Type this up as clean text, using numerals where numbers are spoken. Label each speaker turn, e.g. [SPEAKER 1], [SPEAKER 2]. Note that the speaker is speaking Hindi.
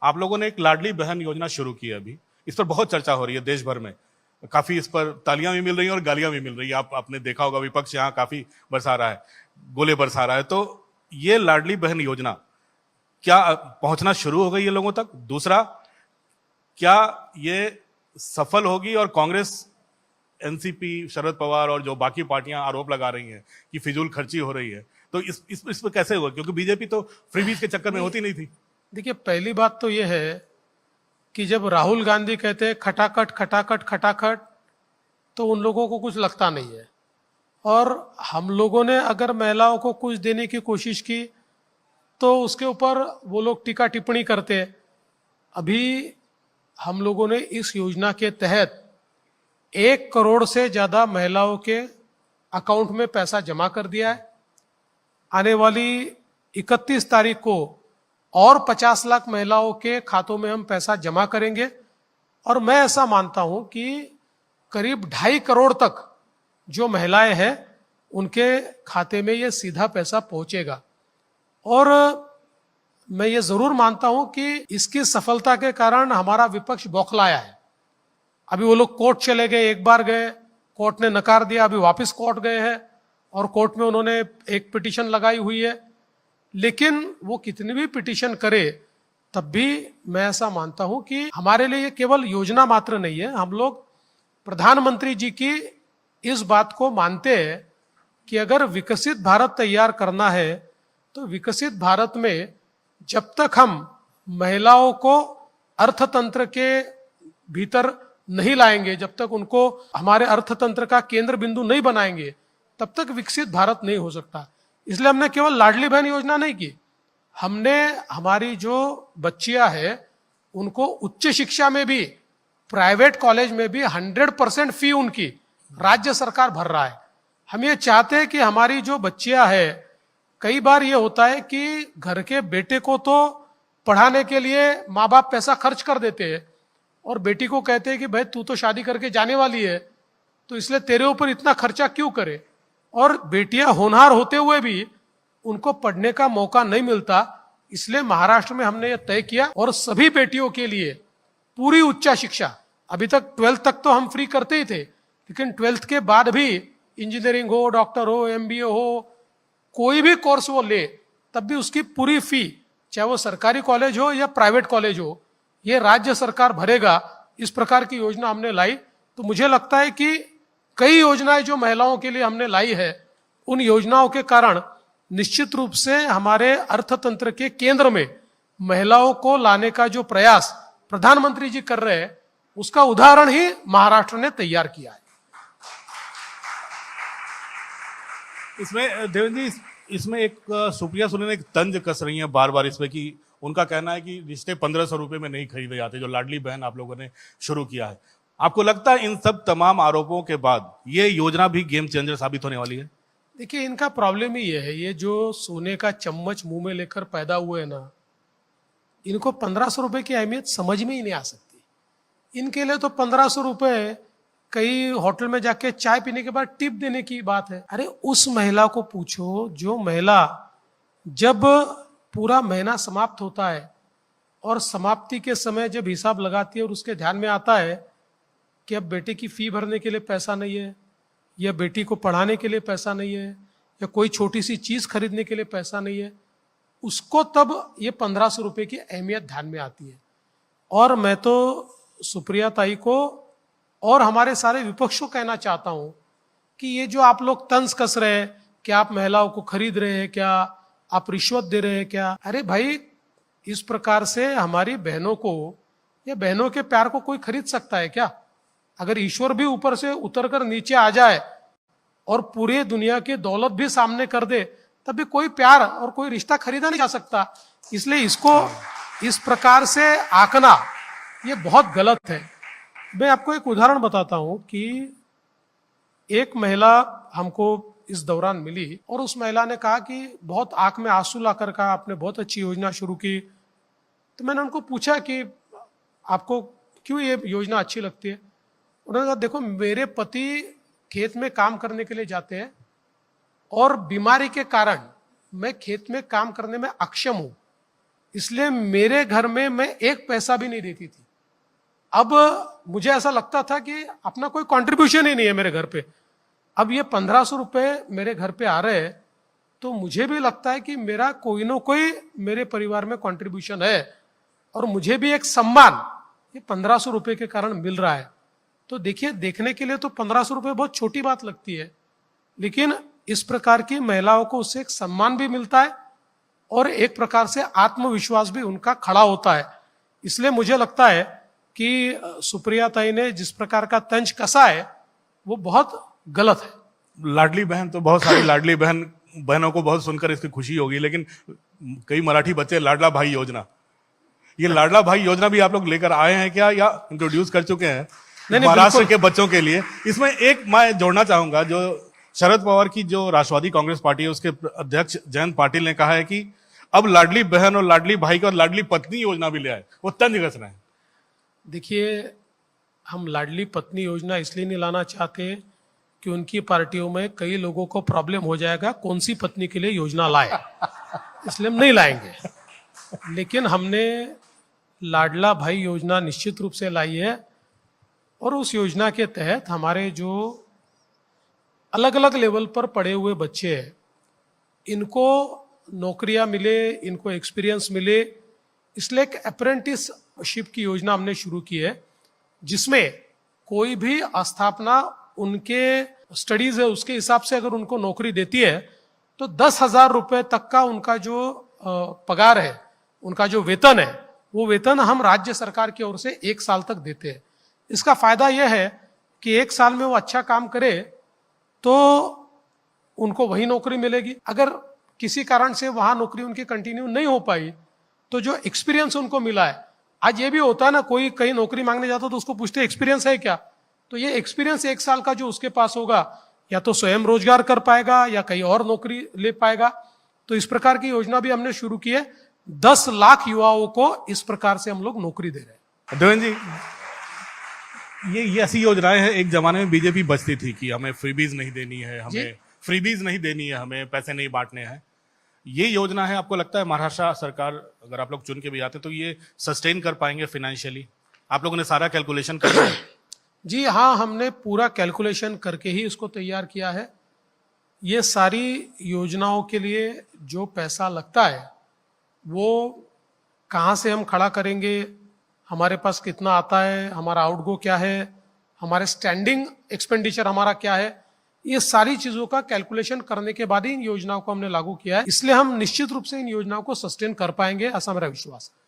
[SPEAKER 1] आप लोगों ने एक लाडली बहन योजना शुरू की है अभी, इस पर बहुत चर्चा हो रही है देश भर में, काफी इस पर तालियां भी मिल रही हैं और गालियां भी मिल रही है। आपने देखा होगा विपक्ष यहाँ काफी बरसा रहा है, गोले बरसा रहा है। तो ये लाडली बहन योजना क्या पहुंचना शुरू हो गई है लोगों तक? दूसरा, क्या ये सफल होगी और कांग्रेस, एनसीपी, शरद पवार और जो बाकी पार्टियां आरोप लगा रही हैं कि फिजूल खर्ची हो रही है, तो इस पर कैसे हुआ? क्योंकि बीजेपी तो फ्रीबीज के चक्कर में होती नहीं थी।
[SPEAKER 2] देखिए, पहली बात तो यह है कि जब राहुल गांधी कहते हैं खटाखट खटाखट खटाखट, तो उन लोगों को कुछ लगता नहीं है। और हम लोगों ने अगर महिलाओं को कुछ देने की कोशिश की तो उसके ऊपर वो लोग टीका टिप्पणी करते हैं। अभी हम लोगों ने इस योजना के तहत 1 करोड़ से ज्यादा महिलाओं के अकाउंट में पैसा जमा कर दिया है। आने वाली 31 तारीख को और 50 लाख महिलाओं के खातों में हम पैसा जमा करेंगे। और मैं ऐसा मानता हूं कि करीब 2.5 करोड़ तक जो महिलाएं हैं उनके खाते में ये सीधा पैसा पहुंचेगा। और मैं ये जरूर मानता हूं कि इसकी सफलता के कारण हमारा विपक्ष बौखलाया है। अभी वो लोग कोर्ट चले गए, एक बार गए, कोर्ट ने नकार दिया, अभी वापस कोर्ट गए हैं और कोर्ट में उन्होंने एक पिटीशन लगाई हुई है। लेकिन वो कितनी भी पिटीशन करे तब भी मैं ऐसा मानता हूं कि हमारे लिए ये केवल योजना मात्र नहीं है। हम लोग प्रधानमंत्री जी की इस बात को मानते हैं कि अगर विकसित भारत तैयार करना है तो विकसित भारत में जब तक हम महिलाओं को अर्थतंत्र के भीतर नहीं लाएंगे, जब तक उनको हमारे अर्थतंत्र का केंद्र बिंदु नहीं बनाएंगे, तब तक विकसित भारत नहीं हो सकता। इसलिए हमने केवल लाडली बहन योजना नहीं की, हमने हमारी जो बच्चियां हैं उनको उच्च शिक्षा में भी, प्राइवेट कॉलेज में भी 100% फी उनकी राज्य सरकार भर रहा है। हम ये चाहते हैं कि हमारी जो बच्चियां हैं, कई बार ये होता है कि घर के बेटे को तो पढ़ाने के लिए माँ बाप पैसा खर्च कर देते हैं और बेटी को कहते हैं कि भाई तू तो शादी करके जाने वाली है, तो इसलिए तेरे ऊपर इतना खर्चा क्यों करे। और बेटियां होनहार होते हुए भी उनको पढ़ने का मौका नहीं मिलता। इसलिए महाराष्ट्र में हमने ये तय किया और सभी बेटियों के लिए पूरी उच्च शिक्षा, अभी तक 12th तक तो हम फ्री करते ही थे, लेकिन 12th के बाद भी इंजीनियरिंग हो, डॉक्टर हो, MBA हो, कोई भी कोर्स वो ले तब भी उसकी पूरी फी, चाहे वो सरकारी कॉलेज हो या प्राइवेट कॉलेज हो, ये राज्य सरकार भरेगा। इस प्रकार की योजना हमने लाई। तो मुझे लगता है कि कई योजनाएं जो महिलाओं के लिए हमने लाई है, उन योजनाओं के कारण निश्चित रूप से हमारे अर्थतंत्र के केंद्र में महिलाओं को लाने का जो प्रयास प्रधानमंत्री जी कर रहे हैं, उसका उदाहरण ही महाराष्ट्र ने तैयार किया है।
[SPEAKER 1] इसमें देवेंद्र जी, इसमें एक सुप्रिया सुले ने एक तंज कस रही है बार बार इसमें कि उनका कहना है कि रिश्ते 1500 रुपए में नहीं खरीदे जाते, जो लाडली बहन आप लोगों ने शुरू किया है। आपको लगता है इन सब तमाम आरोपों के बाद ये योजना भी गेम चेंजर साबित होने वाली है?
[SPEAKER 2] देखिए, इनका प्रॉब्लम ही ये है, ये जो सोने का चम्मच मुंह में लेकर पैदा हुए ना, इनको 1500 रुपए की अहमियत समझ में ही नहीं आ सकती। इनके लिए तो 1500 रुपए कई होटल में जाके चाय पीने के बाद टिप देने की बात है। अरे उस महिला को पूछो जो महिला जब पूरा महीना समाप्त होता है और समाप्ति के समय जब हिसाब लगाती है और उसके ध्यान में आता है कि अब बेटे की फी भरने के लिए पैसा नहीं है, या बेटी को पढ़ाने के लिए पैसा नहीं है, या कोई छोटी सी चीज खरीदने के लिए पैसा नहीं है, उसको तब ये 1500 रुपए की अहमियत ध्यान में आती है। और मैं तो सुप्रिया ताई को और हमारे सारे विपक्ष को कहना चाहता हूं कि ये जो आप लोग तंज कस रहे हैं कि आप महिलाओं को खरीद रहे हैं क्या, आप रिश्वत दे रहे हैं क्या, अरे भाई इस प्रकार से हमारी बहनों को या बहनों के प्यार को कोई खरीद सकता है क्या? अगर ईश्वर भी ऊपर से उतरकर नीचे आ जाए और पूरी दुनिया की दौलत भी सामने कर दे, तब भी कोई प्यार और कोई रिश्ता खरीदा नहीं जा सकता। इसलिए इसको इस प्रकार से आंकना ये बहुत गलत है। मैं आपको एक उदाहरण बताता हूं कि एक महिला हमको इस दौरान मिली और उस महिला ने कहा कि बहुत आंख में आंसू लाकर कहा आपने बहुत अच्छी योजना शुरू की। तो मैंने उनको पूछा कि आपको क्यों ये योजना अच्छी लगती है? उन्होंने कहा देखो, मेरे पति खेत में काम करने के लिए जाते हैं और बीमारी के कारण मैं खेत में काम करने में अक्षम हूं, इसलिए मेरे घर में मैं एक पैसा भी नहीं देती थी। अब मुझे ऐसा लगता था कि अपना कोई कंट्रीब्यूशन ही नहीं है मेरे घर पे। अब ये 1500 रुपए मेरे घर पे आ रहे हैं तो मुझे भी लगता है कि मेरा कोई ना कोई मेरे परिवार में कंट्रीब्यूशन है और मुझे भी एक सम्मान ये 1500 रुपए के कारण मिल रहा है। तो देखिए, देखने के लिए तो 1500 रुपए बहुत छोटी बात लगती है, लेकिन इस प्रकार की महिलाओं को उससे एक सम्मान भी मिलता है और एक प्रकार से आत्मविश्वास भी उनका खड़ा होता है। इसलिए मुझे लगता है कि सुप्रिया ताई ने जिस प्रकार का तंज कसा है वो बहुत गलत है।
[SPEAKER 1] लाडली बहन, तो बहुत सारी लाडली बहनों को बहुत सुनकर इसकी खुशी होगी, लेकिन कई मराठी बच्चे लाडला भाई योजना, ये लाडला भाई योजना भी आप लोग लेकर आए हैं क्या या इंट्रोड्यूस कर चुके हैं महाराष्ट्र के बच्चों के लिए? इसमें एक मैं जोड़ना चाहूंगा, जो शरद पवार की जो राष्ट्रवादी कांग्रेस पार्टी है उसके अध्यक्ष जयंत पाटिल ने कहा है कि अब लाडली बहन और लाडली भाई का और लाडली पत्नी योजना भी ले आए, वो तंज कस रहे हैं।
[SPEAKER 2] देखिए, हम लाडली पत्नी योजना इसलिए नहीं लाना चाहते कि उनकी पार्टियों में कई लोगों को प्रॉब्लम हो जाएगा कौन सी पत्नी के लिए योजना लाए, इसलिए हम नहीं लाएंगे। लेकिन हमने लाडला भाई योजना निश्चित रूप से लाई है और उस योजना के तहत हमारे जो अलग अलग लेवल पर पढ़े हुए बच्चे हैं इनको नौकरियां मिले, इनको एक्सपीरियंस मिले, इसलिए एक अप्रेंटिसशिप की योजना हमने शुरू की है जिसमें कोई भी आस्थापना उनके स्टडीज है उसके हिसाब से अगर उनको नौकरी देती है तो 10,000 रुपए तक का उनका जो पगार है, उनका जो वेतन है, वो वेतन हम राज्य सरकार की ओर से 1 साल तक देते हैं। इसका फायदा यह है कि 1 साल में वो अच्छा काम करे तो उनको वही नौकरी मिलेगी। अगर किसी कारण से वहां नौकरी उनकी कंटिन्यू नहीं हो पाई तो जो एक्सपीरियंस उनको मिला है, आज ये भी होता है ना, कोई कहीं नौकरी मांगने जाता तो उसको पूछते एक्सपीरियंस है क्या, तो ये एक्सपीरियंस 1 साल का जो उसके पास होगा या तो स्वयं रोजगार कर पाएगा या कहीं और नौकरी ले पाएगा। तो इस प्रकार की योजना भी हमने शुरू की है। 10 लाख युवाओं को इस प्रकार से हम लोग नौकरी दे रहे हैं।
[SPEAKER 1] देवेंद्र जी, ये ऐसी योजनाएं हैं, एक जमाने में बीजेपी बचती थी कि हमें फ्रीबीज नहीं देनी है, हमें फ्रीबीज नहीं देनी है, हमें पैसे नहीं बांटने हैं। ये योजना है, आपको लगता है महाराष्ट्र सरकार अगर आप लोग चुन के भी आते तो ये सस्टेन कर पाएंगे फाइनेंशियली? आप लोगों ने सारा कैलकुलेशन कर लिया?
[SPEAKER 2] जी हाँ, हमने पूरा कैलकुलेशन करके ही इसको तैयार किया है। ये सारी योजनाओं के लिए जो पैसा लगता है वो कहाँ से हम खड़ा करेंगे, हमारे पास कितना आता है, हमारा आउटगो क्या है, हमारे स्टैंडिंग एक्सपेंडिचर हमारा क्या है, ये सारी चीजों का कैलकुलेशन करने के बाद ही इन योजनाओं को हमने लागू किया है। इसलिए हम निश्चित रूप से इन योजनाओं को सस्टेन कर पाएंगे, ऐसा मेरा विश्वास है।